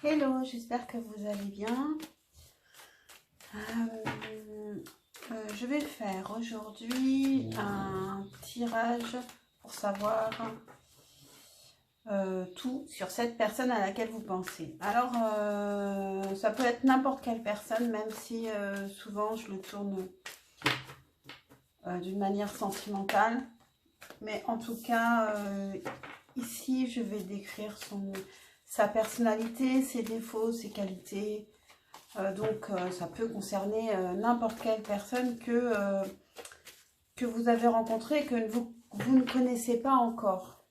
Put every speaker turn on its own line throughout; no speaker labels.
Hello, j'espère que vous allez bien. Je vais faire aujourd'hui un tirage pour savoir tout sur cette personne à laquelle vous pensez. Alors, ça peut être n'importe quelle personne, même si souvent je le tourne d'une manière sentimentale. Mais en tout cas, ici, je vais décrire sa personnalité, ses défauts, ses qualités. Donc, ça peut concerner n'importe quelle personne que vous avez rencontrée et que vous ne connaissez pas encore.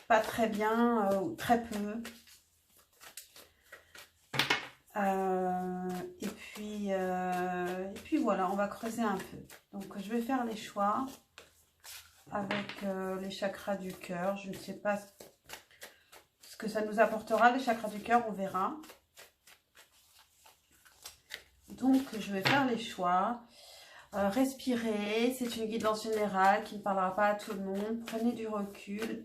Pas très bien ou très peu. Et puis voilà, on va creuser un peu. Donc, je vais faire les choix avec les chakras du cœur. Je ne sais pas ce que ça nous apportera, les chakras du cœur, on verra. Donc, je vais faire les choix. Respirez, c'est une guidance générale qui ne parlera pas à tout le monde. Prenez du recul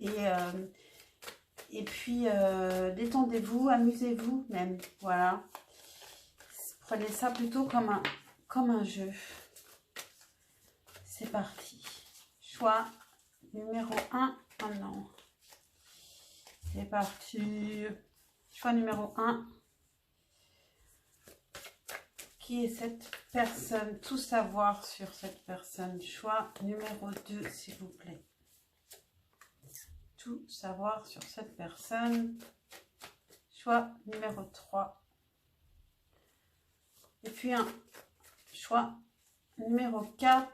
et puis détendez-vous, amusez-vous même. Voilà. Prenez ça plutôt comme un jeu. C'est parti. Choix numéro 1. Oh non. C'est parti. Choix numéro 1. Qui est cette personne? Tout savoir sur cette personne. Choix numéro 2, s'il vous plaît. Tout savoir sur cette personne. Choix numéro 3. Et puis un choix numéro 4,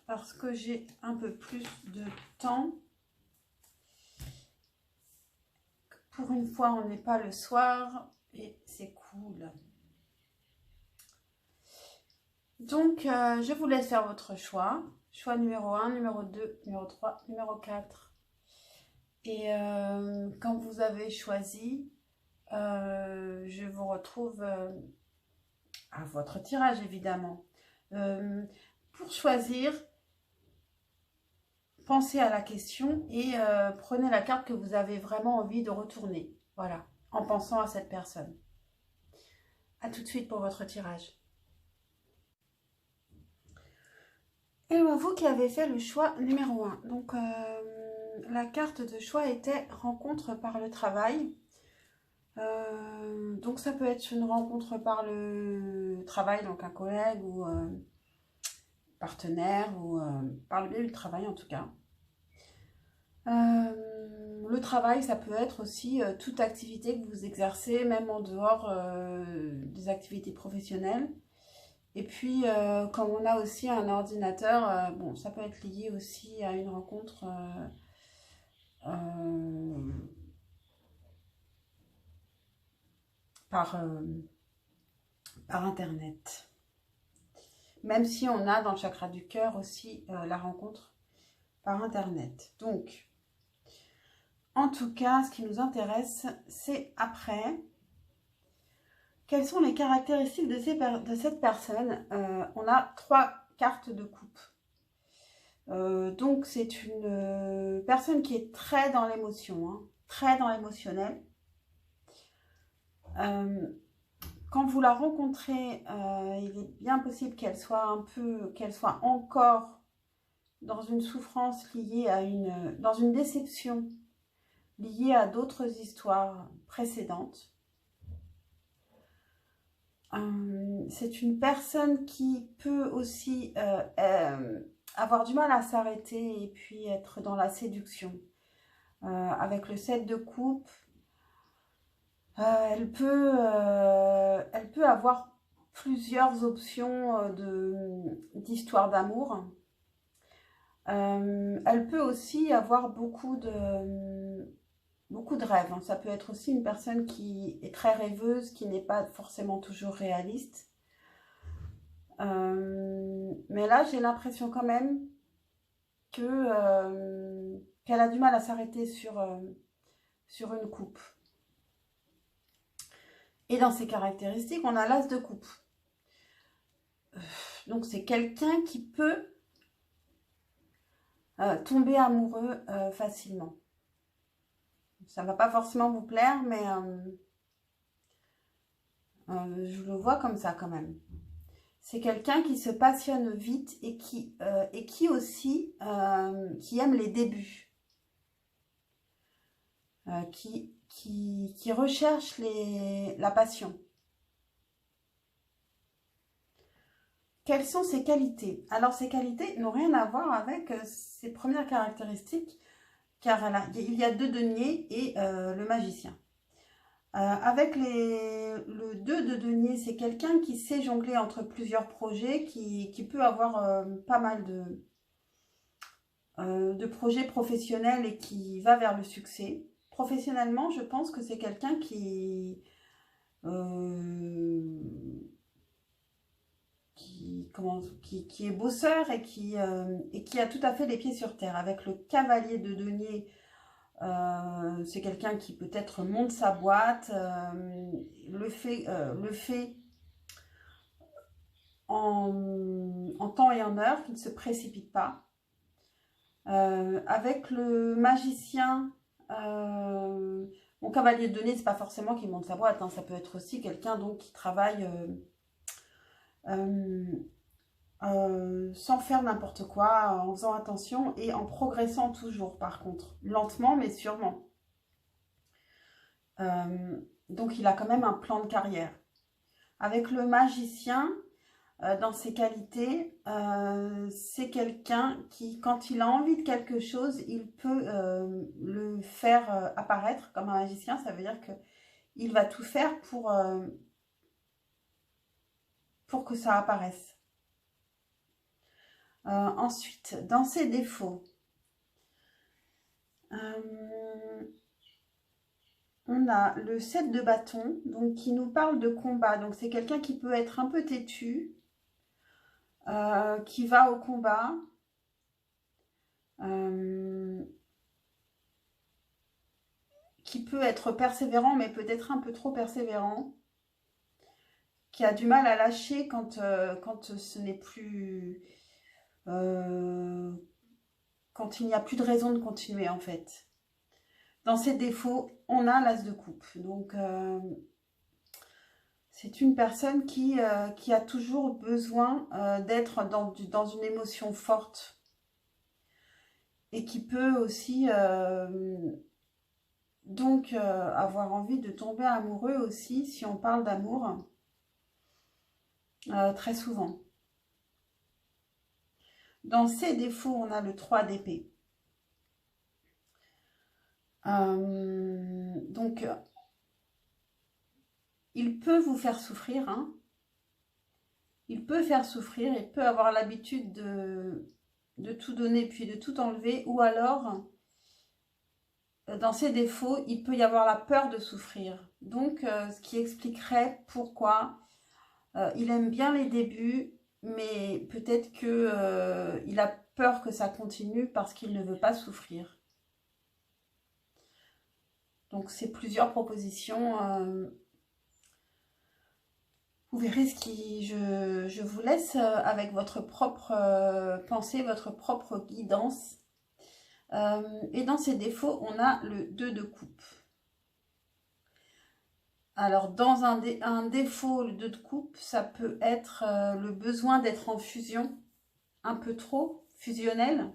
parce que j'ai un peu plus de temps. Pour une fois, on n'est pas le soir et c'est cool. Donc, je vous laisse faire votre choix. Choix numéro 1, numéro 2, numéro 3, numéro 4. Et quand vous avez choisi, je vous retrouve à votre tirage, évidemment. Pour choisir, pensez à la question et prenez la carte que vous avez vraiment envie de retourner. Voilà, en pensant à cette personne. A tout de suite pour votre tirage. Et vous qui avez fait le choix numéro 1. Donc, la carte de choix était rencontre par le travail. Donc, ça peut être une rencontre par le travail, donc un collègue ou partenaire ou par le biais du travail en tout cas. Le travail, ça peut être aussi toute activité que vous exercez, même en dehors des activités professionnelles. Et puis, comme on a aussi un ordinateur, bon, ça peut être lié aussi à une rencontre par Internet. Même si on a dans le chakra du cœur aussi la rencontre par Internet. Donc, en tout cas, ce qui nous intéresse, c'est après... Quelles sont les caractéristiques de cette personne? On a 3 cartes de coupe. Donc, c'est une personne qui est très dans l'émotion, hein, très dans l'émotionnel. Quand vous la rencontrez, il est bien possible qu'elle soit encore dans une souffrance liée à dans une déception liée à d'autres histoires précédentes. C'est une personne qui peut aussi avoir du mal à s'arrêter et puis être dans la séduction. Avec le 7 de coupe, elle peut avoir plusieurs options d'histoire d'amour. Elle peut aussi avoir beaucoup de rêves. Ça peut être aussi une personne qui est très rêveuse, qui n'est pas forcément toujours réaliste. Mais là, j'ai l'impression quand même qu'elle a du mal à s'arrêter sur une coupe. Et dans ses caractéristiques, on a l'as de coupe. Donc, c'est quelqu'un qui peut tomber amoureux facilement. ça ne va pas forcément vous plaire, mais je le vois comme ça quand même. C'est quelqu'un qui se passionne vite et qui aussi qui aime les débuts, qui recherche la passion. Quelles sont ses qualités? Alors, ses qualités n'ont rien à voir avec ses premières caractéristiques, car il y a 2 deniers et le magicien. Avec le 2 de denier, c'est quelqu'un qui sait jongler entre plusieurs projets, qui peut avoir pas mal de projets professionnels et qui va vers le succès. Professionnellement, je pense que c'est quelqu'un qui est bosseur et qui a tout à fait les pieds sur terre. Avec le cavalier de denier, c'est quelqu'un qui peut-être monte sa boîte, le fait en temps et en heure, qui ne se précipite pas. Avec le magicien, mon cavalier de denier, c'est pas forcément qu'il monte sa boîte, hein, ça peut être aussi quelqu'un donc qui travaille sans faire n'importe quoi, en faisant attention et en progressant toujours, par contre, lentement mais sûrement. Donc il a quand même un plan de carrière. Avec le magicien, dans ses qualités, c'est quelqu'un qui, quand il a envie de quelque chose, il peut le faire apparaître comme un magicien. Ça veut dire qu'il va tout faire pour que ça apparaisse. Ensuite, dans ses défauts, on a le 7 de bâton, donc qui nous parle de combat. Donc c'est quelqu'un qui peut être un peu têtu, qui va au combat, qui peut être persévérant, mais peut-être un peu trop persévérant, qui a du mal à lâcher quand ce n'est plus... quand il n'y a plus de raison de continuer, en fait. Dans ses défauts, on a l'as de coupe. Donc, c'est une personne qui a toujours besoin d'être dans une émotion forte et qui peut aussi donc avoir envie de tomber amoureux aussi, si on parle d'amour, très souvent. Dans ses défauts, on a le 3 d'épée. Donc, il peut vous faire souffrir, hein. Il peut faire souffrir, il peut avoir l'habitude de tout donner puis de tout enlever, ou alors, dans ses défauts, il peut y avoir la peur de souffrir. Donc, ce qui expliquerait pourquoi il aime bien les débuts, mais peut-être que il a peur que ça continue parce qu'il ne veut pas souffrir. Donc, c'est plusieurs propositions. Vous verrez ce qui... Je vous laisse avec votre propre pensée, votre propre guidance. Et dans ses défauts, on a le 2 de coupe. Alors, dans un défaut, le 2 de coupe, ça peut être le besoin d'être en fusion, un peu trop fusionnel.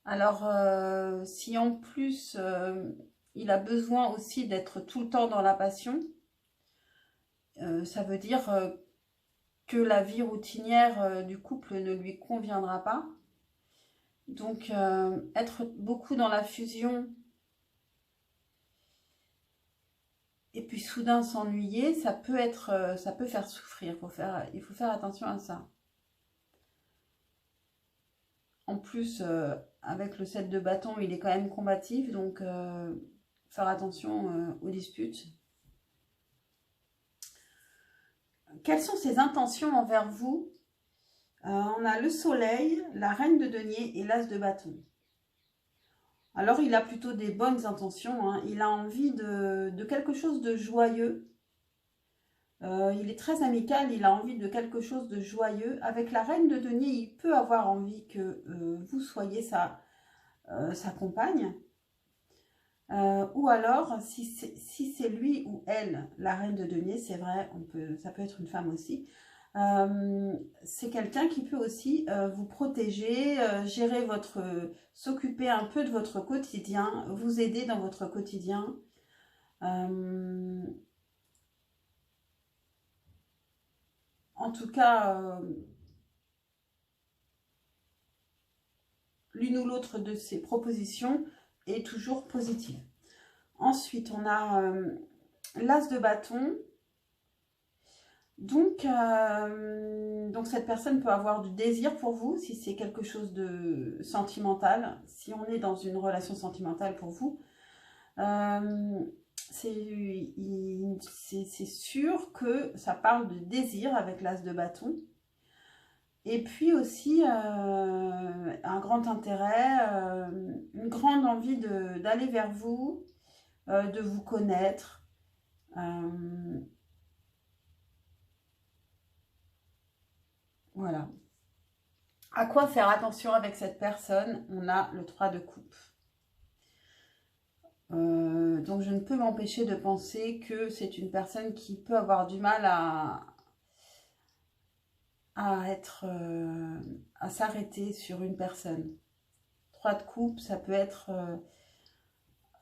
Alors, si en plus, il a besoin aussi d'être tout le temps dans la passion, ça veut dire que la vie routinière du couple ne lui conviendra pas. Donc, être beaucoup dans la fusion et puis soudain s'ennuyer, ça peut faire souffrir. Il faut faire attention à ça. En plus, avec le 7 de bâton, il est quand même combatif, donc faire attention aux disputes. Quelles sont ses intentions envers vous? On a le soleil, la reine de denier et l'as de bâton. Alors, il a plutôt des bonnes intentions, hein. Il a envie de quelque chose de joyeux. Il est très amical, il a envie de quelque chose de joyeux. Avec la reine de denier, il peut avoir envie que vous soyez sa compagne. Ou alors, si c'est lui ou elle, la reine de denier, c'est vrai, ça peut être une femme aussi, c'est quelqu'un qui peut aussi vous protéger, gérer s'occuper un peu de votre quotidien, vous aider dans votre quotidien. En tout cas, l'une ou l'autre de ces propositions est toujours positive. Ensuite, on a l'as de bâton. Donc, cette personne peut avoir du désir pour vous, si c'est quelque chose de sentimental, si on est dans une relation sentimentale pour vous. C'est sûr que ça parle de désir avec l'as de bâton. Et puis aussi, un grand intérêt, une grande envie d'aller vers vous, de vous connaître. Voilà. À quoi faire attention avec cette personne? On a le 3 de coupe. Donc je ne peux m'empêcher de penser que c'est une personne qui peut avoir du mal à s'arrêter sur une personne. 3 de coupe, ça peut être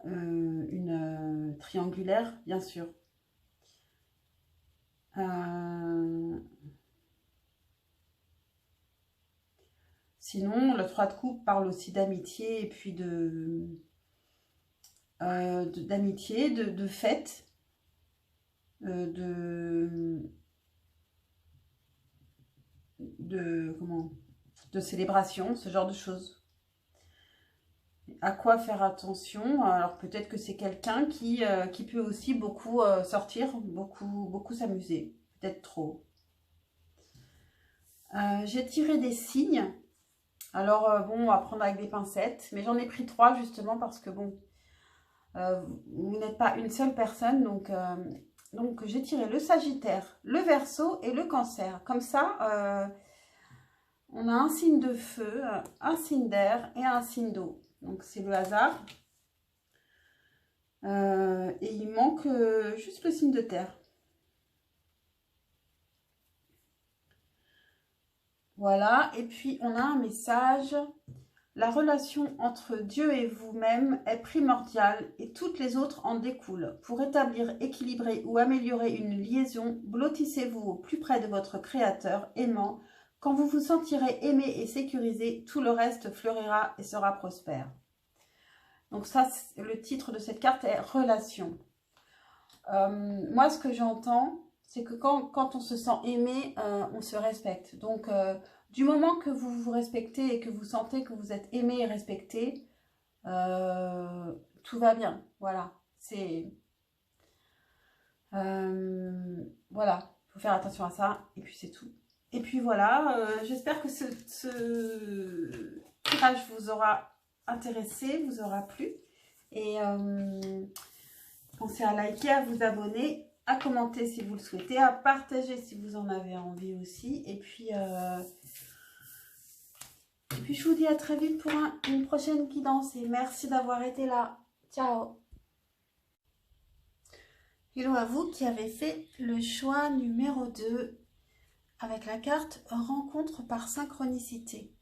une triangulaire, bien sûr. Sinon, le 3 de coupe parle aussi d'amitié et puis d'amitié, de fête, de célébration, ce genre de choses. À quoi faire attention? Alors peut-être que c'est quelqu'un qui peut aussi beaucoup sortir, beaucoup s'amuser, peut-être trop. J'ai tiré des signes. Alors bon, on va prendre avec des pincettes, mais j'en ai pris 3 justement parce que bon, vous n'êtes pas une seule personne, donc j'ai tiré le Sagittaire, le Verseau et le Cancer. Comme ça, on a un signe de feu, un signe d'air et un signe d'eau. Donc c'est le hasard. Et il manque juste le signe de terre. Voilà, et puis on a un message. La relation entre Dieu et vous-même est primordiale et toutes les autres en découlent. Pour établir, équilibrer ou améliorer une liaison, blottissez-vous au plus près de votre Créateur aimant. Quand vous vous sentirez aimé et sécurisé, tout le reste fleurira et sera prospère. Donc ça, le titre de cette carte est « Relation ». Moi, ce que j'entends, c'est que quand on se sent aimé, on se respecte. Donc, du moment que vous vous respectez et que vous sentez que vous êtes aimé et respecté, tout va bien. Voilà. Voilà. Il faut faire attention à ça. Et puis, c'est tout. Et puis, voilà. J'espère que ce tirage vous aura intéressé, vous aura plu. Et pensez à liker, à vous abonner, à commenter si vous le souhaitez, à partager si vous en avez envie aussi. Et puis je vous dis à très vite pour une prochaine guidance. Et merci d'avoir été là. Ciao. Hello à vous qui avez fait le choix numéro 2 avec la carte Rencontre par synchronicité.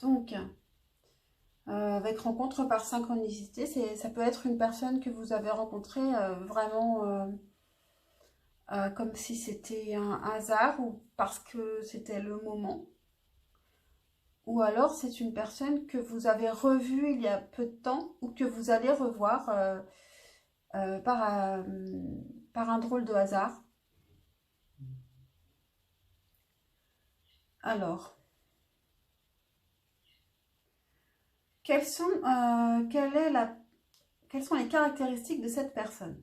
Donc, avec rencontre par synchronicité, ça peut être une personne que vous avez rencontrée vraiment comme si c'était un hasard ou parce que c'était le moment. Ou alors c'est une personne que vous avez revue il y a peu de temps ou que vous allez revoir par un drôle de hasard. Alors, quelles sont les caractéristiques de cette personne?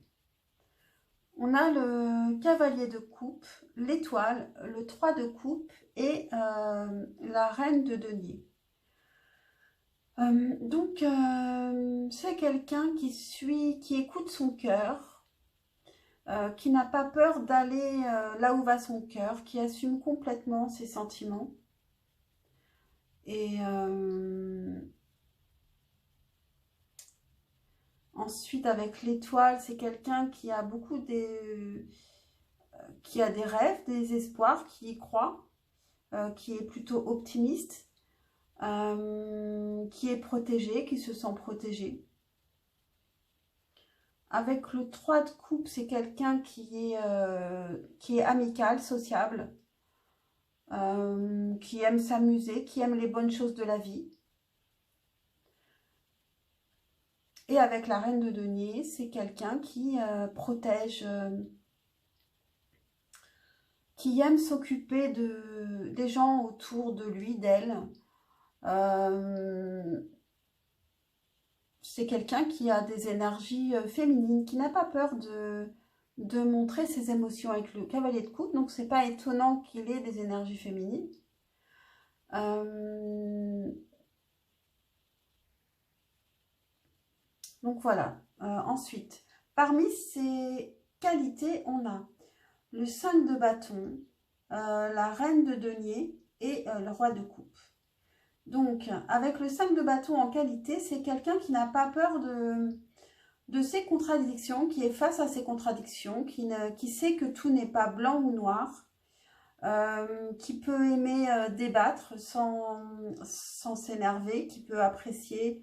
On a le cavalier de coupe, l'étoile, le 3 de coupe et la reine de denier. C'est quelqu'un qui écoute son cœur, qui n'a pas peur d'aller là où va son cœur, qui assume complètement ses sentiments. Et ensuite, avec l'étoile, c'est quelqu'un qui a qui a des rêves, des espoirs, qui y croit, qui est plutôt optimiste, qui est protégé, qui se sent protégé. Avec le 3 de coupe, c'est quelqu'un qui est amical, sociable, qui aime s'amuser, qui aime les bonnes choses de la vie. Et avec la reine de denier, c'est quelqu'un qui protège, qui aime s'occuper des gens autour de lui, d'elle. C'est quelqu'un qui a des énergies féminines, qui n'a pas peur de montrer ses émotions avec le cavalier de coupe. Donc, c'est pas étonnant qu'il ait des énergies féminines. Donc, voilà. Ensuite, parmi ces qualités, on a le 5 de bâton, la reine de denier et le roi de coupe. Donc, avec le 5 de bâton en qualité, c'est quelqu'un qui n'a pas peur de ses contradictions, qui est face à ses contradictions, qui sait que tout n'est pas blanc ou noir, qui peut aimer débattre sans s'énerver, qui peut apprécier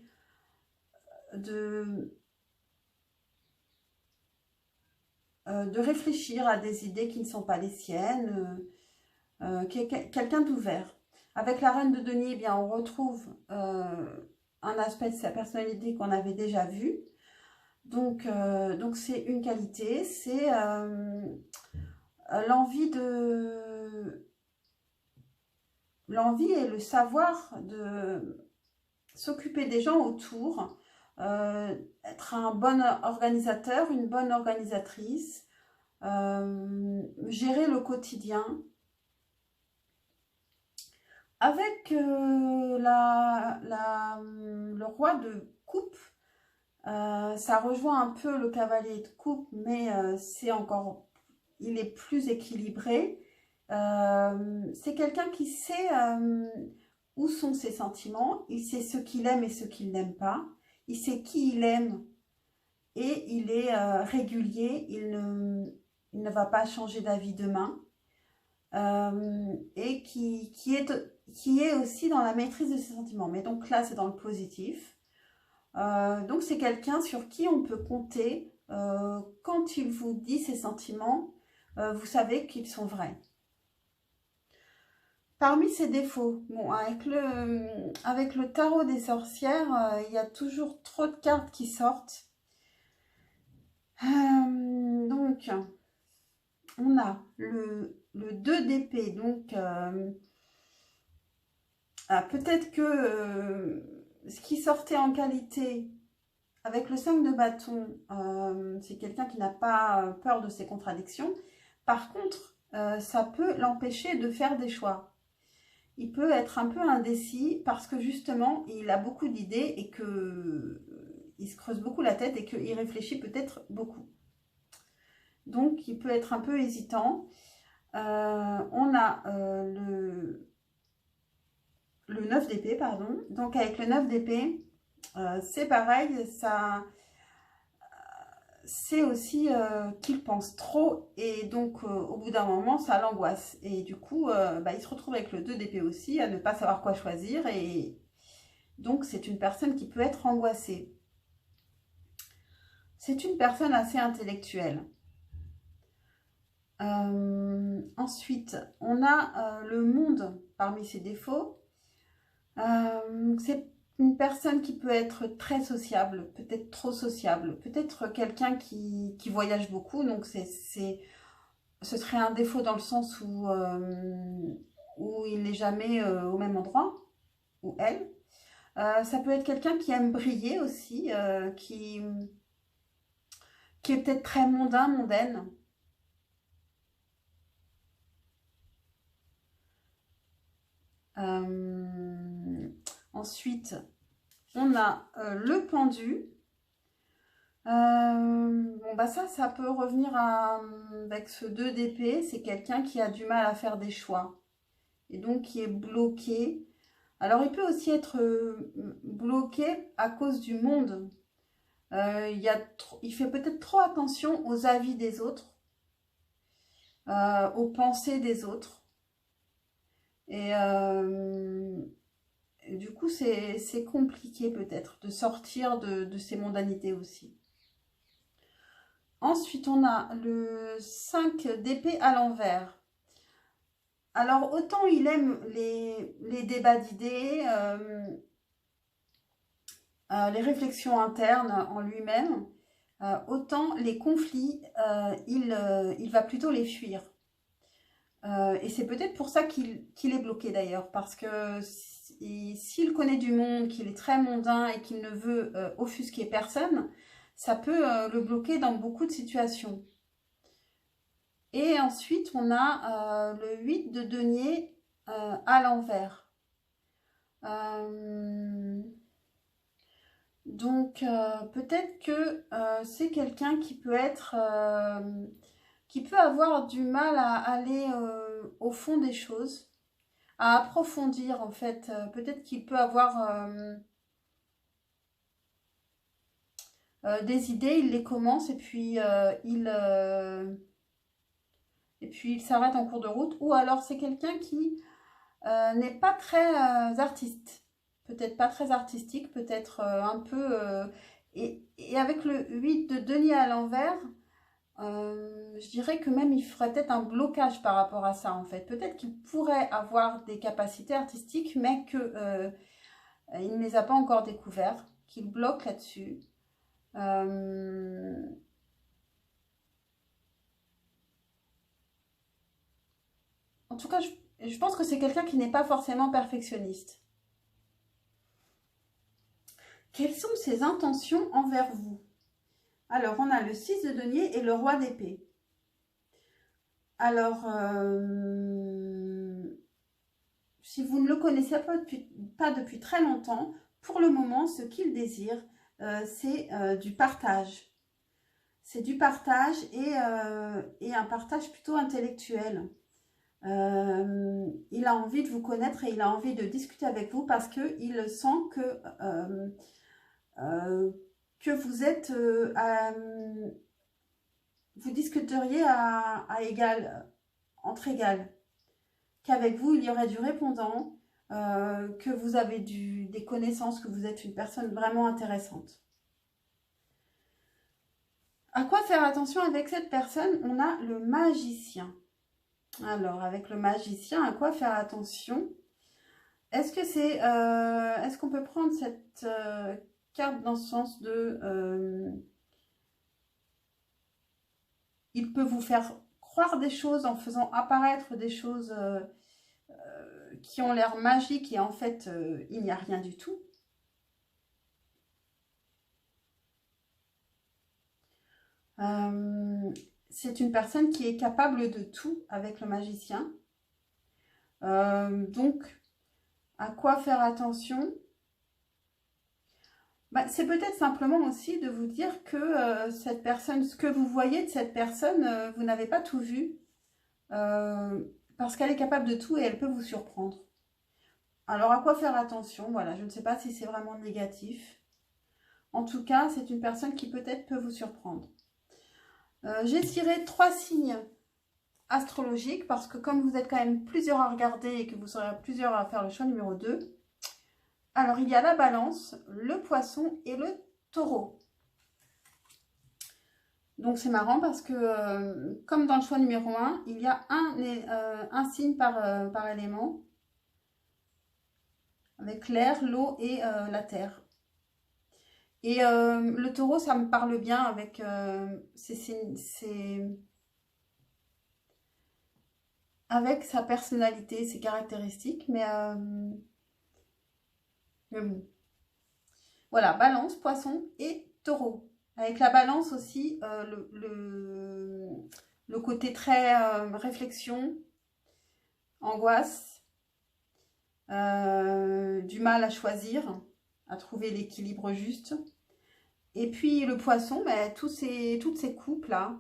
de réfléchir à des idées qui ne sont pas les siennes, quelqu'un d'ouvert. Avec la reine de denier, eh bien, on retrouve un aspect de sa personnalité qu'on avait déjà vu. Donc c'est une qualité, c'est l'envie et le savoir de s'occuper des gens autour, être un bon organisateur, une bonne organisatrice, gérer le quotidien. Avec le roi de coupe, ça rejoint un peu le cavalier de coupe, mais il est plus équilibré. C'est quelqu'un qui sait où sont ses sentiments, il sait ce qu'il aime et ce qu'il n'aime pas, il sait qui il aime et il est régulier, il ne va pas changer d'avis demain. Et qui est aussi dans la maîtrise de ses sentiments. Mais donc là, c'est dans le positif. Donc c'est quelqu'un sur qui on peut compter. Quand il vous dit ses sentiments, vous savez qu'ils sont vrais. Parmi ses défauts, bon, avec le tarot des sorcières, il y a toujours trop de cartes qui sortent. Donc, on a le 2 d'épée, donc peut-être que ce qui sortait en qualité avec le 5 de bâton, c'est quelqu'un qui n'a pas peur de ses contradictions. Par contre, ça peut l'empêcher de faire des choix. Il peut être un peu indécis parce que justement, il a beaucoup d'idées et qu'il se creuse beaucoup la tête et qu'il réfléchit peut-être beaucoup. Donc, il peut être un peu hésitant. On a le 9 d'épée, pardon. Donc, avec le 9 d'épée, c'est pareil, c'est aussi qu'il pense trop et donc au bout d'un moment, ça l'angoisse. Et du coup, il se retrouve avec le 2 d'épée aussi, à ne pas savoir quoi choisir. Et donc, c'est une personne qui peut être angoissée. C'est une personne assez intellectuelle. Ensuite, on a le monde parmi ses défauts. C'est une personne qui peut être très sociable, peut-être trop sociable, peut-être quelqu'un qui voyage beaucoup, donc ce serait un défaut dans le sens où il n'est jamais au même endroit, ou elle. Ça peut être quelqu'un qui aime briller aussi, qui est peut-être très mondaine. Ensuite, on a le pendu. Ça peut revenir avec ce 2 d'épée. C'est quelqu'un qui a du mal à faire des choix. Et donc qui est bloqué Alors, il peut aussi être bloqué à cause du monde. Il fait peut-être trop attention aux avis des autres, aux pensées des autres. Et du coup, c'est compliqué peut-être de sortir de ces mondanités aussi. Ensuite, on a le 5 d'épée à l'envers. Alors, autant il aime les débats d'idées, les réflexions internes en lui-même, autant les conflits, il va plutôt les fuir. Et c'est peut-être pour ça qu'il est bloqué d'ailleurs, parce que s'il connaît du monde, qu'il est très mondain et qu'il ne veut offusquer personne, ça peut le bloquer dans beaucoup de situations. Et ensuite, on a le 8 de denier à l'envers. Donc, peut-être que c'est quelqu'un qui peut être... qui peut avoir du mal à aller au fond des choses, à approfondir en fait. Peut-être qu'il peut avoir des idées, il les commence et puis il s'arrête en cours de route. Ou alors c'est quelqu'un qui n'est pas très artiste, peut-être pas très artistique, peut-être un peu... et avec le 8 de denier à l'envers, je dirais que même il ferait peut-être un blocage par rapport à ça en fait. Peut-être qu'il pourrait avoir des capacités artistiques, mais que il ne les a pas encore découvertes, qu'il bloque là-dessus. En tout cas, je pense que c'est quelqu'un qui n'est pas forcément perfectionniste. Quelles sont ses intentions envers vous? Alors, on a le 6 de denier et le roi d'épée. Alors, si vous ne le connaissez pas depuis très longtemps, pour le moment, ce qu'il désire, c'est du partage. C'est du partage et un partage plutôt intellectuel. Il a envie de vous connaître et il a envie de discuter avec vous parce qu'il sent que vous êtes... vous discuteriez à égal, entre égales. Qu'avec vous, il y aurait du répondant, que vous avez des connaissances, que vous êtes une personne vraiment intéressante. À quoi faire attention avec cette personne? On a le magicien. Alors, avec le magicien, à quoi faire attention? Est-ce que c'est... est-ce qu'on peut prendre cette carte dans ce sens de... il peut vous faire croire des choses en faisant apparaître des choses qui ont l'air magiques et en fait, il n'y a rien du tout. C'est une personne qui est capable de tout avec le magicien. Donc, à quoi faire attention? C'est peut-être simplement aussi de vous dire que cette personne, ce que vous voyez de cette personne, vous n'avez pas tout vu. Parce qu'elle est capable de tout et elle peut vous surprendre. Alors, à quoi faire attention? Voilà, je ne sais pas si c'est vraiment négatif. En tout cas, c'est une personne qui peut-être peut vous surprendre. J'ai tiré 3 signes astrologiques parce que comme vous êtes quand même plusieurs à regarder et que vous serez plusieurs à faire le choix numéro 2, alors il y a la balance, le poisson et le taureau. Donc c'est marrant parce que comme dans le choix numéro 1, il y a un signe par élément avec l'air, l'eau et la terre. Et le taureau, ça me parle bien avec avec sa personnalité, ses caractéristiques, mais bon. Voilà, balance, poisson et taureau. Avec la balance aussi, le côté très réflexion, angoisse, du mal à choisir, à trouver l'équilibre juste. Et puis le poisson, toutes ces coupes-là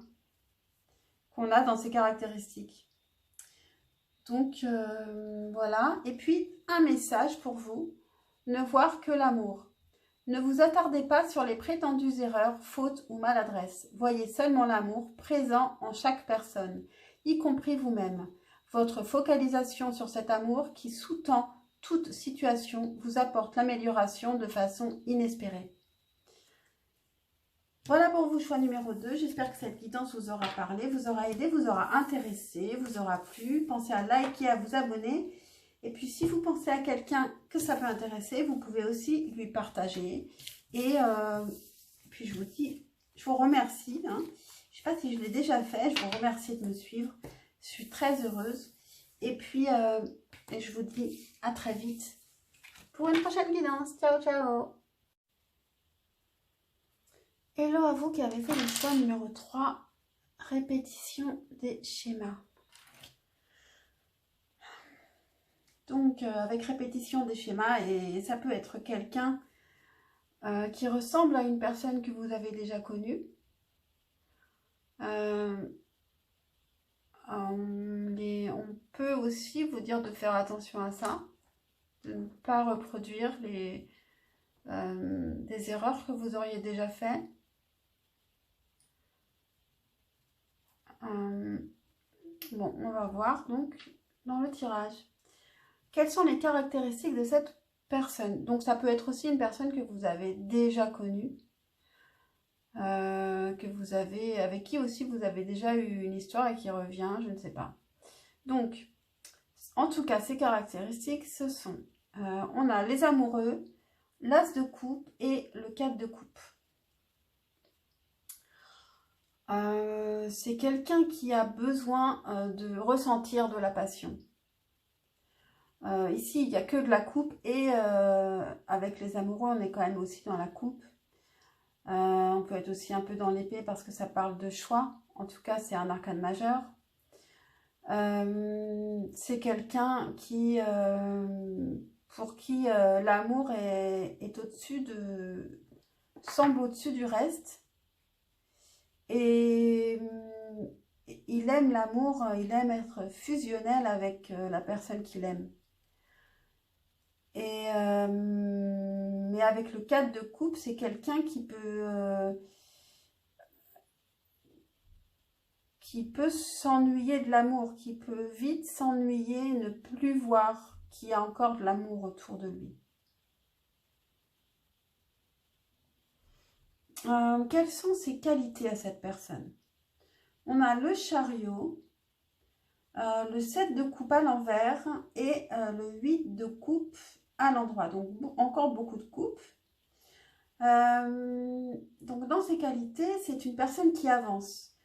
qu'on a dans ses caractéristiques. Donc, voilà. Et puis, un message pour vous. Ne voir que l'amour. Ne vous attardez pas sur les prétendues erreurs, fautes ou maladresses. Voyez seulement l'amour présent en chaque personne, y compris vous-même. Votre focalisation sur cet amour qui sous-tend toute situation vous apporte l'amélioration de façon inespérée. Voilà pour vous, choix numéro 2. J'espère que cette guidance vous aura parlé, vous aura aidé, vous aura intéressé, vous aura plu. Pensez à liker, à vous abonner. Et puis, si vous pensez à quelqu'un que ça peut intéresser, vous pouvez aussi lui partager. Et puis, je vous dis, je vous remercie. Je ne sais pas si je l'ai déjà fait. Je vous remercie de me suivre. Je suis très heureuse. Et puis, je vous dis à très vite pour une prochaine guidance. Ciao, ciao. Hello à vous qui avez fait le choix numéro 3, répétition des schémas. Donc, avec répétition des schémas, et ça peut être quelqu'un qui ressemble à une personne que vous avez déjà connue. On peut aussi vous dire de faire attention à ça, de ne pas reproduire des erreurs que vous auriez déjà faites. Bon, on va voir donc dans le tirage. Quelles sont les caractéristiques de cette personne? Donc, ça peut être aussi une personne que vous avez déjà connue, avec qui aussi vous avez déjà eu une histoire et qui revient, je ne sais pas. Donc, en tout cas, ces caractéristiques, ce sont, on a les amoureux, l'as de coupe et le 4 de coupe. C'est quelqu'un qui a besoin de ressentir de la passion. Ici, il n'y a que de la coupe et avec les amoureux, on est quand même aussi dans la coupe. On peut être aussi un peu dans l'épée parce que ça parle de choix. En tout cas, c'est un arcane majeur. C'est quelqu'un qui, pour qui l'amour est au-dessus semble au-dessus du reste. Et il aime l'amour, il aime être fusionnel avec la personne qu'il aime. Et mais avec le 4 de coupe, c'est quelqu'un qui peut s'ennuyer de l'amour, qui peut vite s'ennuyer, ne plus voir qu'il y a encore de l'amour autour de lui. Quelles sont ses qualités à cette personne? On a le chariot, le 7 de coupe à l'envers et le 8 de coupe à l'endroit. Donc, encore beaucoup de coupes. Donc, dans ses qualités, c'est une personne qui avance,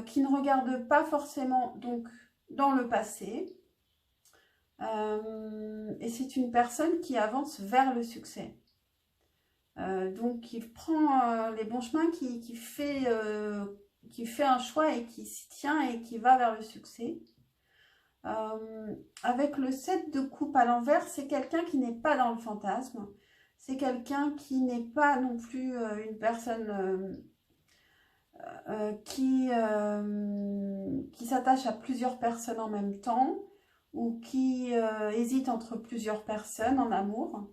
qui ne regarde pas forcément donc, dans le passé. Et c'est une personne qui avance vers le succès. Donc, qui prend les bons chemins, qui fait un choix et qui s'y tient et qui va vers le succès. Avec le 7 de coupe à l'envers, c'est quelqu'un qui n'est pas dans le fantasme. C'est quelqu'un qui n'est pas non plus une personne qui s'attache à plusieurs personnes en même temps ou qui hésite entre plusieurs personnes en amour.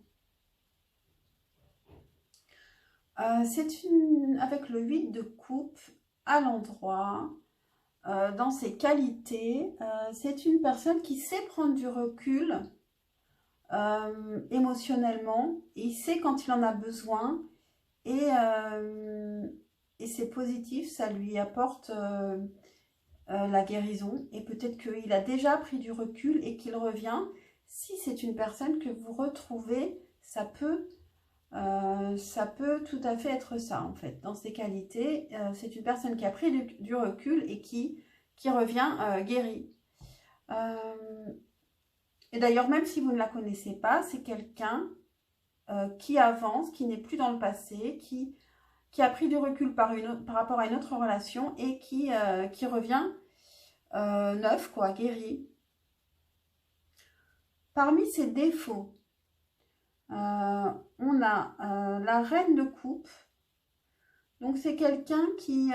Avec le 8 de coupe à l'endroit, dans ses qualités, c'est une personne qui sait prendre du recul émotionnellement, il sait quand il en a besoin et c'est positif, ça lui apporte la guérison et peut-être qu'il a déjà pris du recul et qu'il revient. Si c'est une personne que vous retrouvez, ça peut tout à fait être ça en fait. Dans ses qualités, c'est une personne qui a pris du recul et qui revient guérie. Et d'ailleurs, même si vous ne la connaissez pas, c'est quelqu'un qui avance, qui n'est plus dans le passé, qui a pris du recul par rapport à une autre relation et qui revient neuf, quoi, guéri. Parmi ses défauts, on a la reine de coupe. Donc, c'est quelqu'un qui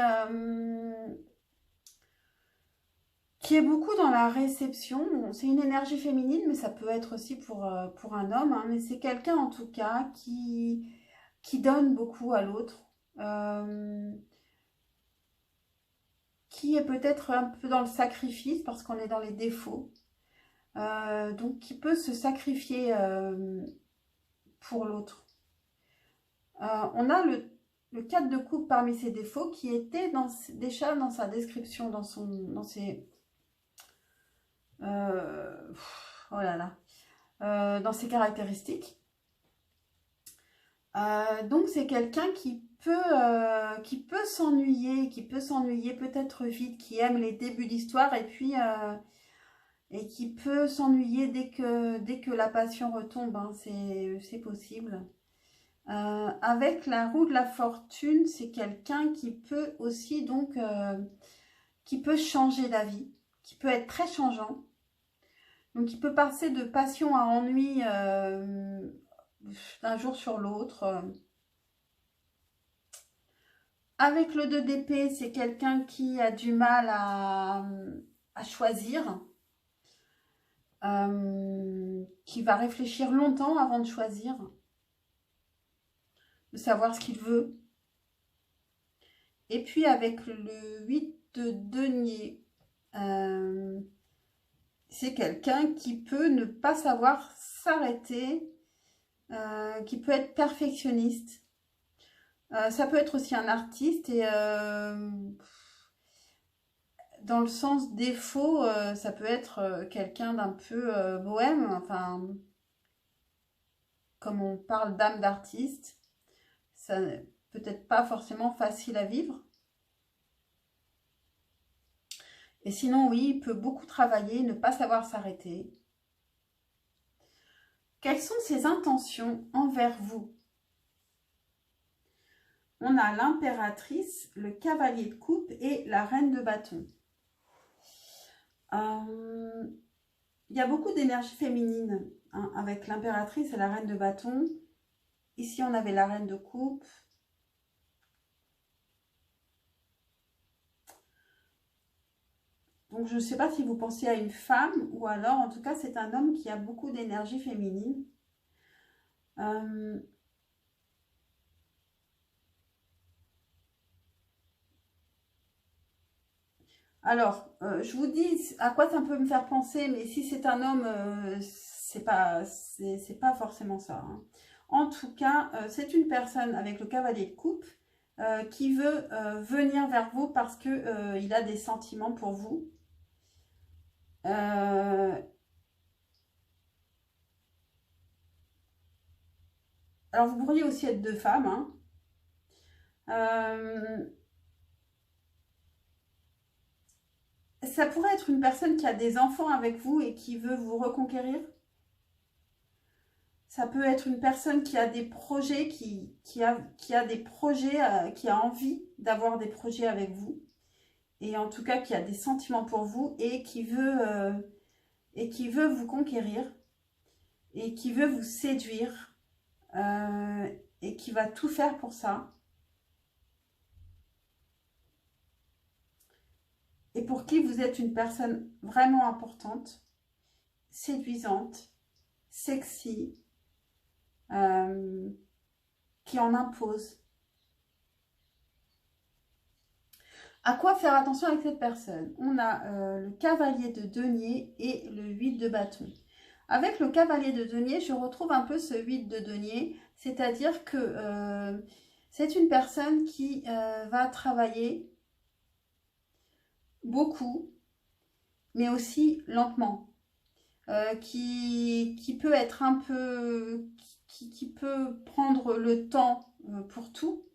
qui est beaucoup dans la réception. Bon, c'est une énergie féminine, mais ça peut être aussi pour un homme, hein, mais c'est quelqu'un en tout cas qui donne beaucoup à l'autre, qui est peut-être un peu dans le sacrifice parce qu'on est dans les défauts, donc qui peut se sacrifier pour l'autre. On a le 4 de coupe parmi ses défauts qui était déjà dans sa description, dans ses... oh là là, dans ses caractéristiques. Donc c'est quelqu'un qui peut s'ennuyer peut-être vite, qui aime les débuts d'histoire et puis et qui peut s'ennuyer dès que la passion retombe, hein, c'est possible. Avec la roue de la fortune, c'est quelqu'un qui peut aussi donc qui peut changer d'avis, qui peut être très changeant. Donc il peut passer de passion à ennui d'un jour sur l'autre. Avec le 2 d'épée, c'est quelqu'un qui a du mal à choisir, qui va réfléchir longtemps avant de choisir, de savoir ce qu'il veut. Et puis avec le 8 de denier, c'est quelqu'un qui peut ne pas savoir s'arrêter, qui peut être perfectionniste. Ça peut être aussi un artiste et dans le sens défaut, ça peut être quelqu'un d'un peu bohème, enfin, comme on parle d'âme d'artiste, ça n'est peut-être pas forcément facile à vivre. Et sinon, oui, il peut beaucoup travailler, ne pas savoir s'arrêter. Quelles sont ses intentions envers vous? On a l'impératrice, le cavalier de coupe et la reine de bâton. Il y a beaucoup d'énergie féminine hein, avec l'impératrice et la reine de bâton. Ici, on avait la reine de coupe. Donc, je ne sais pas si vous pensez à une femme ou alors, en tout cas, c'est un homme qui a beaucoup d'énergie féminine. Alors, je vous dis à quoi ça peut me faire penser, mais si c'est un homme, c'est pas forcément ça. Hein. En tout cas, c'est une personne avec le cavalier de coupe qui veut venir vers vous parce que il a des sentiments pour vous. Alors, vous pourriez aussi être deux femmes. Hein. Ça pourrait être une personne qui a des enfants avec vous et qui veut vous reconquérir. Ça peut être une personne qui a des projets, qui a des projets, qui a envie d'avoir des projets avec vous. Et en tout cas, qui a des sentiments pour vous et qui veut vous conquérir. Et qui veut vous séduire. Et qui va tout faire pour ça. Et pour qui vous êtes une personne vraiment importante, séduisante, sexy, qui en impose. À quoi faire attention avec cette personne? On a le cavalier de denier et le 8 de bâton. Avec le cavalier de denier, je retrouve un peu ce 8 de denier, c'est-à-dire que c'est une personne qui va travailler beaucoup, mais aussi lentement. Qui peut être un peu... qui peut prendre le temps pour tout.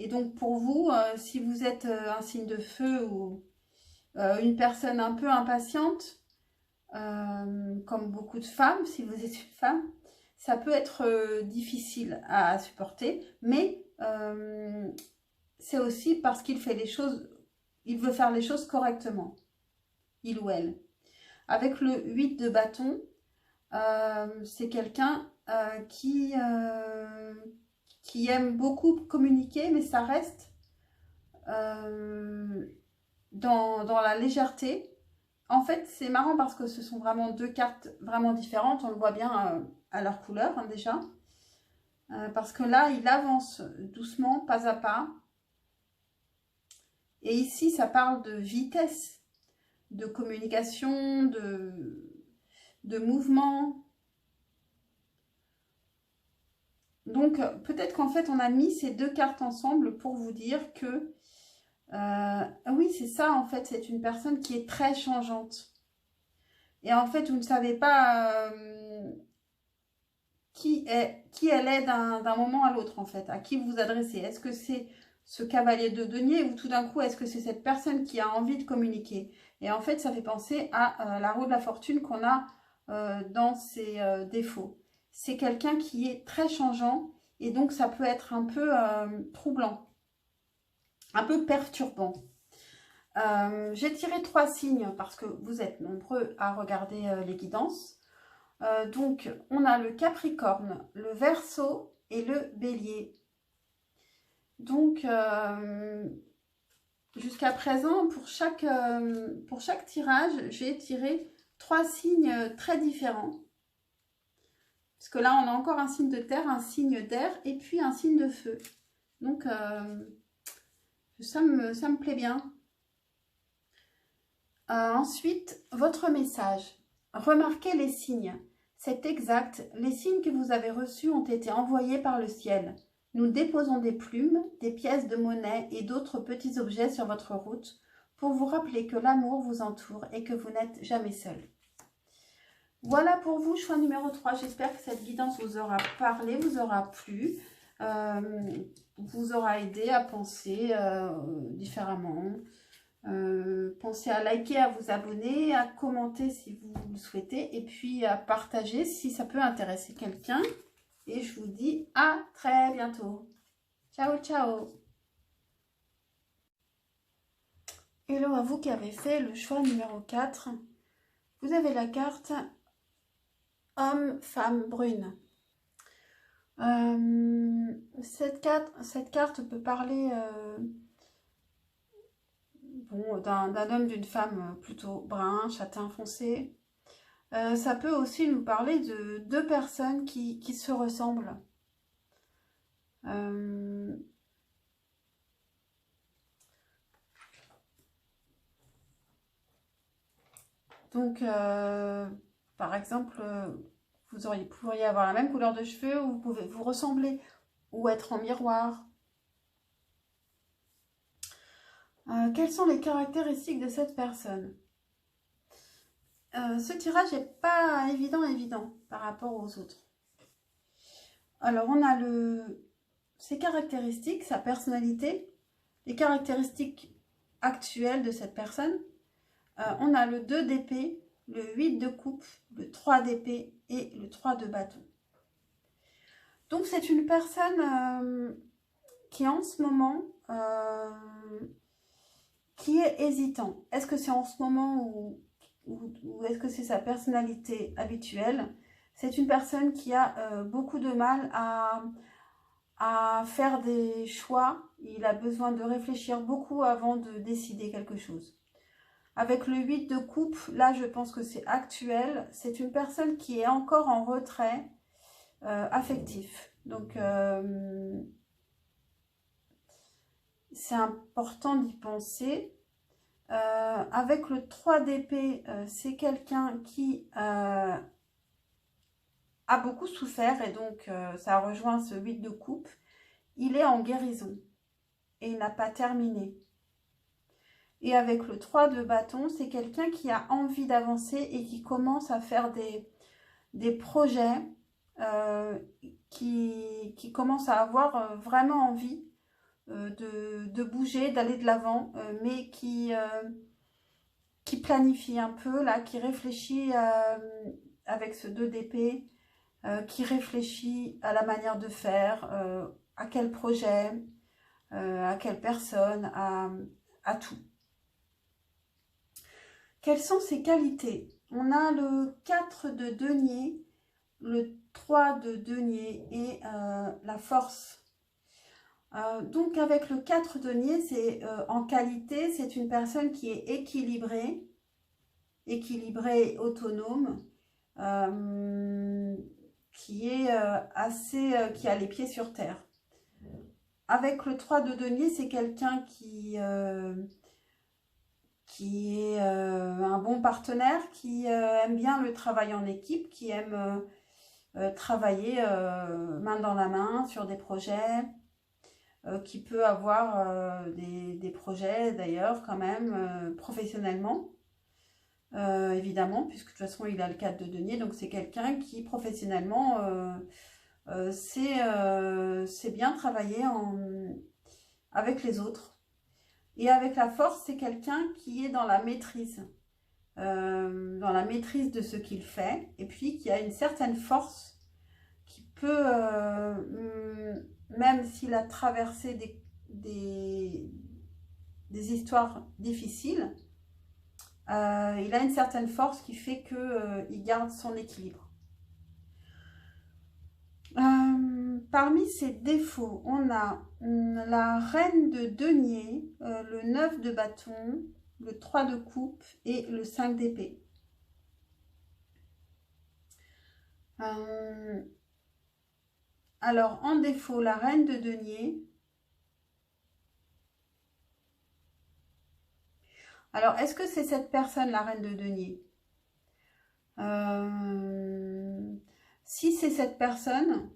Et donc pour vous, si vous êtes un signe de feu ou une personne un peu impatiente, comme beaucoup de femmes, si vous êtes une femme, ça peut être difficile à supporter, mais c'est aussi parce qu'il fait les choses, il veut faire les choses correctement, il ou elle. Avec le 8 de bâton, c'est quelqu'un qui aime beaucoup communiquer, mais ça reste dans la légèreté, en fait, c'est marrant parce que ce sont vraiment deux cartes vraiment différentes. On le voit bien à leur couleur, hein, déjà. Parce que là, il avance doucement, pas à pas. Et ici, ça parle de vitesse, de communication, de mouvement. Donc, peut-être qu'en fait, on a mis ces deux cartes ensemble pour vous dire que, oui, c'est ça, en fait, c'est une personne qui est très changeante. Et en fait, vous ne savez pas qui elle est d'un moment à l'autre, en fait, à qui vous vous adressez. Est-ce que c'est ce cavalier de denier ou tout d'un coup, est-ce que c'est cette personne qui a envie de communiquer? Et en fait, ça fait penser à la roue de la fortune qu'on a dans ses défauts. C'est quelqu'un qui est très changeant et donc ça peut être un peu troublant, un peu perturbant. J'ai tiré 3 signes parce que vous êtes nombreux à regarder les guidances. Donc, on a le Capricorne, le Verseau et le Bélier. Donc, jusqu'à présent, pour chaque tirage, j'ai tiré 3 signes très différents. Parce que là, on a encore un signe de terre, un signe d'air et puis un signe de feu. Donc, ça me plaît bien. Ensuite, votre message. Remarquez les signes. C'est exact, les signes que vous avez reçus ont été envoyés par le ciel. Nous déposons des plumes, des pièces de monnaie et d'autres petits objets sur votre route pour vous rappeler que l'amour vous entoure et que vous n'êtes jamais seul. Voilà pour vous, choix numéro 3. J'espère que cette guidance vous aura parlé, vous aura plu, vous aura aidé à penser différemment. Pensez à liker, à vous abonner, à commenter si vous le souhaitez et puis à partager si ça peut intéresser quelqu'un. Et je vous dis à très bientôt. Ciao, ciao. Hello à vous qui avez fait le choix numéro 4. Vous avez la carte Homme, Femme, Brune. Cette carte peut parler... Bon, d'un homme, d'une femme plutôt brun, châtain foncé. Ça peut aussi nous parler de deux personnes qui se ressemblent. Donc, par exemple, vous pourriez avoir la même couleur de cheveux, ou vous pouvez vous ressembler, ou être en miroir. Quelles sont les caractéristiques de cette personne? Ce tirage n'est pas évident par rapport aux autres. Alors, on a ses caractéristiques, sa personnalité, les caractéristiques actuelles de cette personne. On a le 2 d'épée, le 8 de coupe, le 3 d'épée et le 3 de bâton. Donc, c'est une personne qui, en ce moment, qui est hésitant. Est-ce que c'est en ce moment ou est-ce que c'est sa personnalité habituelle? C'est une personne qui a beaucoup de mal à faire des choix. Il a besoin de réfléchir beaucoup avant de décider quelque chose. Avec le 8 de coupe, là je pense que c'est actuel. C'est une personne qui est encore en retrait affectif. Donc c'est important d'y penser. Avec le 3 d'épée, c'est quelqu'un qui a beaucoup souffert et donc ça rejoint ce 8 de coupe. Il est en guérison et il n'a pas terminé. Et avec le 3 de bâton, c'est quelqu'un qui a envie d'avancer et qui commence à faire des projets, qui commence à avoir vraiment envie de bouger, d'aller de l'avant, mais qui planifie un peu, là, qui réfléchit avec ce 2 d'épée, qui réfléchit à la manière de faire, à quel projet, à quelle personne, à tout. Quelles sont ses qualités? On a le 4 de denier, le 3 de denier et la force. Donc avec le 4 denier, c'est en qualité, c'est une personne qui est équilibrée équilibré, autonome, qui est qui a les pieds sur terre. Avec le 3 de denier, c'est quelqu'un qui est un bon partenaire, qui aime bien le travail en équipe, qui aime travailler main dans la main sur des projets, qui peut avoir des projets d'ailleurs quand même professionnellement, évidemment, puisque de toute façon il a le 4 de denier, donc c'est quelqu'un qui professionnellement c'est bien travailler avec les autres. Et avec la force, c'est quelqu'un qui est dans la maîtrise de ce qu'il fait, et puis qui a une certaine force qui peut, même s'il a traversé des histoires difficiles, il a une certaine force qui fait qu'il garde son équilibre. Parmi ses défauts, on a la reine de denier, le 9 de bâton, le 3 de coupe et le 5 d'épée. Alors, en défaut, la reine de denier. Alors, est-ce que c'est cette personne, la reine de denier? Si c'est cette personne,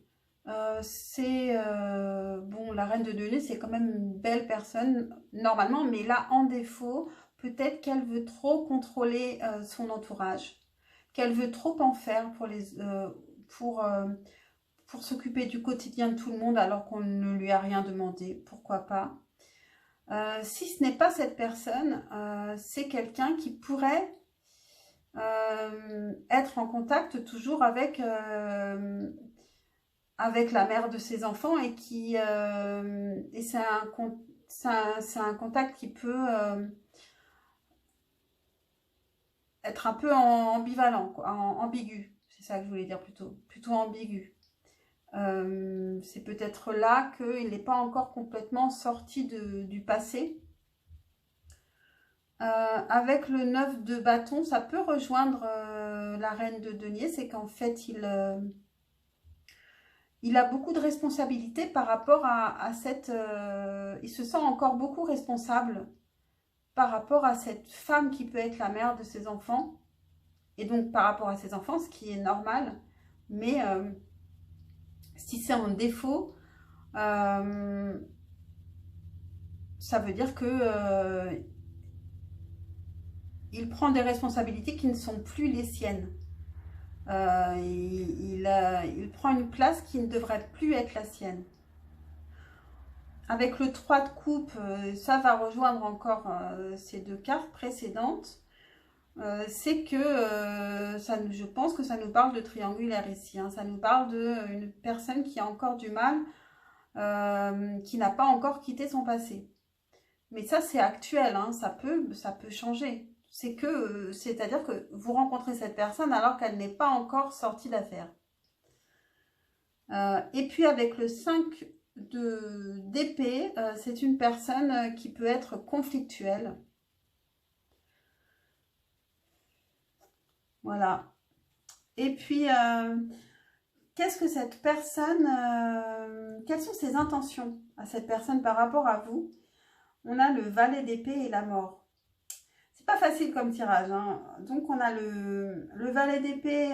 bon, la reine de denier, c'est quand même une belle personne, normalement, mais là, en défaut, peut-être qu'elle veut trop contrôler son entourage, qu'elle veut trop en faire pour s'occuper du quotidien de tout le monde alors qu'on ne lui a rien demandé, pourquoi pas. Si ce n'est pas cette personne, c'est quelqu'un qui pourrait être en contact toujours avec la mère de ses enfants et c'est un contact qui peut être un peu ambivalent, quoi, ambigu, c'est ça que je voulais dire plutôt ambigu. C'est peut-être là qu'il n'est pas encore complètement sorti du passé. Avec le 9 de bâton, ça peut rejoindre la reine de denier, c'est qu'en fait, il a beaucoup de responsabilités par rapport à cette... il se sent encore beaucoup responsable par rapport à cette femme qui peut être la mère de ses enfants. Et donc, par rapport à ses enfants, ce qui est normal. Mais si c'est en défaut, ça veut dire que il prend des responsabilités qui ne sont plus les siennes. Il prend une place qui ne devrait plus être la sienne. Avec le 3 de coupe, ça va rejoindre encore ces deux cartes précédentes. C'est que je pense que ça nous parle de triangulaire ici. Hein. Ça nous parle d'une personne qui a encore du mal, qui n'a pas encore quitté son passé. Mais ça, c'est actuel, hein. Ça peut changer. C'est-à-dire que vous rencontrez cette personne alors qu'elle n'est pas encore sortie d'affaire. Et puis avec le 5 d'épée, c'est une personne qui peut être conflictuelle. Voilà. Et puis, qu'est-ce que cette personne, quelles sont ses intentions à cette personne par rapport à vous? On a le valet d'épée et la mort. C'est pas facile comme tirage, hein. Donc on a le valet d'épée.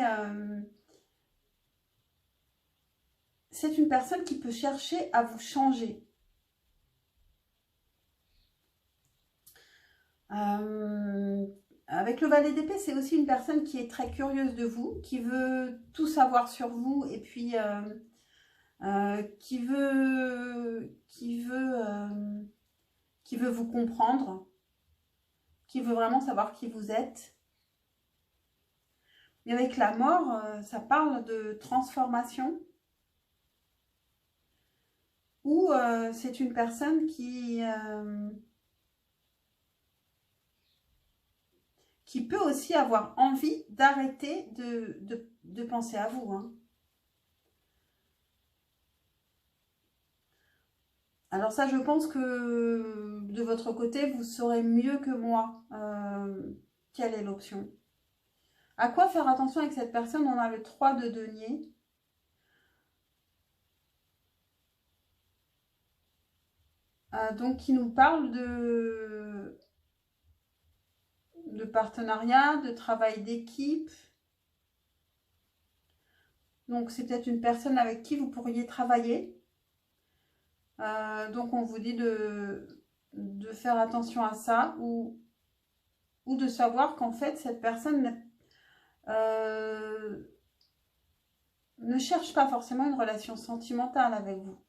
C'est une personne qui peut chercher à vous changer. Avec le valet d'épée, c'est aussi une personne qui est très curieuse de vous, qui veut tout savoir sur vous et puis qui veut vous comprendre, qui veut vraiment savoir qui vous êtes. Et avec la mort, ça parle de transformation. Ou c'est une personne qui peut aussi avoir envie d'arrêter de penser à vous. Hein. Alors ça, je pense que de votre côté, vous saurez mieux que moi quelle est l'option. À quoi faire attention avec cette personne? On a le 3 de denier. Donc, qui nous parle de partenariat, de travail d'équipe. Donc, c'est peut-être une personne avec qui vous pourriez travailler. Donc, on vous dit de faire attention à ça ou de savoir qu'en fait, cette personne ne cherche pas forcément une relation sentimentale avec vous.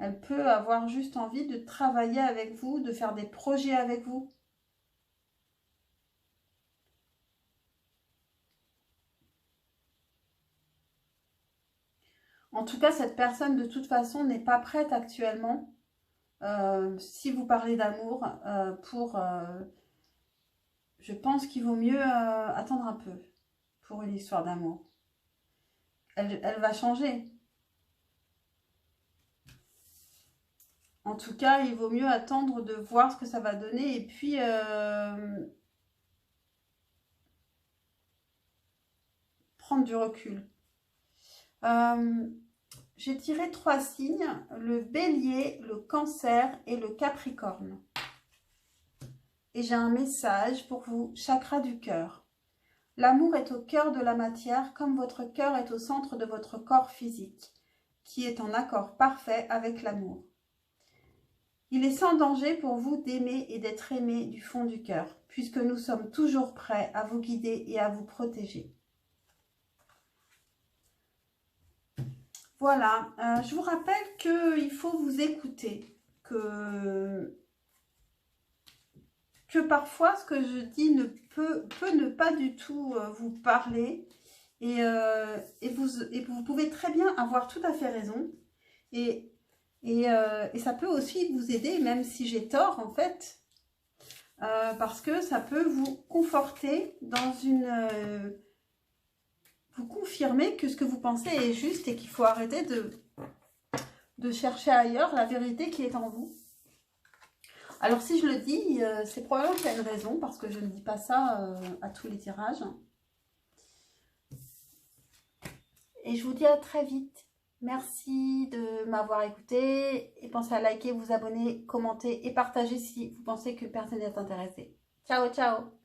Elle peut avoir juste envie de travailler avec vous, de faire des projets avec vous. En tout cas, cette personne, de toute façon, n'est pas prête actuellement. Si vous parlez d'amour, je pense qu'il vaut mieux attendre un peu pour une histoire d'amour. Elle va changer. En tout cas, il vaut mieux attendre de voir ce que ça va donner et puis prendre du recul. J'ai tiré 3 signes, le bélier, le cancer et le capricorne. Et j'ai un message pour vous, chakra du cœur. L'amour est au cœur de la matière comme votre cœur est au centre de votre corps physique, qui est en accord parfait avec l'amour. Il est sans danger pour vous d'aimer et d'être aimé du fond du cœur, puisque nous sommes toujours prêts à vous guider et à vous protéger. Voilà, je vous rappelle qu'il faut vous écouter, que parfois ce que je dis peut ne pas du tout vous parler et vous pouvez très bien avoir tout à fait raison et ça peut aussi vous aider, même si j'ai tort en fait, parce que ça peut vous conforter dans une... vous confirmer que ce que vous pensez est juste et qu'il faut arrêter de chercher ailleurs la vérité qui est en vous. Alors si je le dis, c'est probablement qu'il y a une raison, parce que je ne dis pas ça à tous les tirages. Et je vous dis à très vite. Merci de m'avoir écouté. Et pensez à liker, vous abonner, commenter et partager si vous pensez que personne n'est intéressé. Ciao, ciao!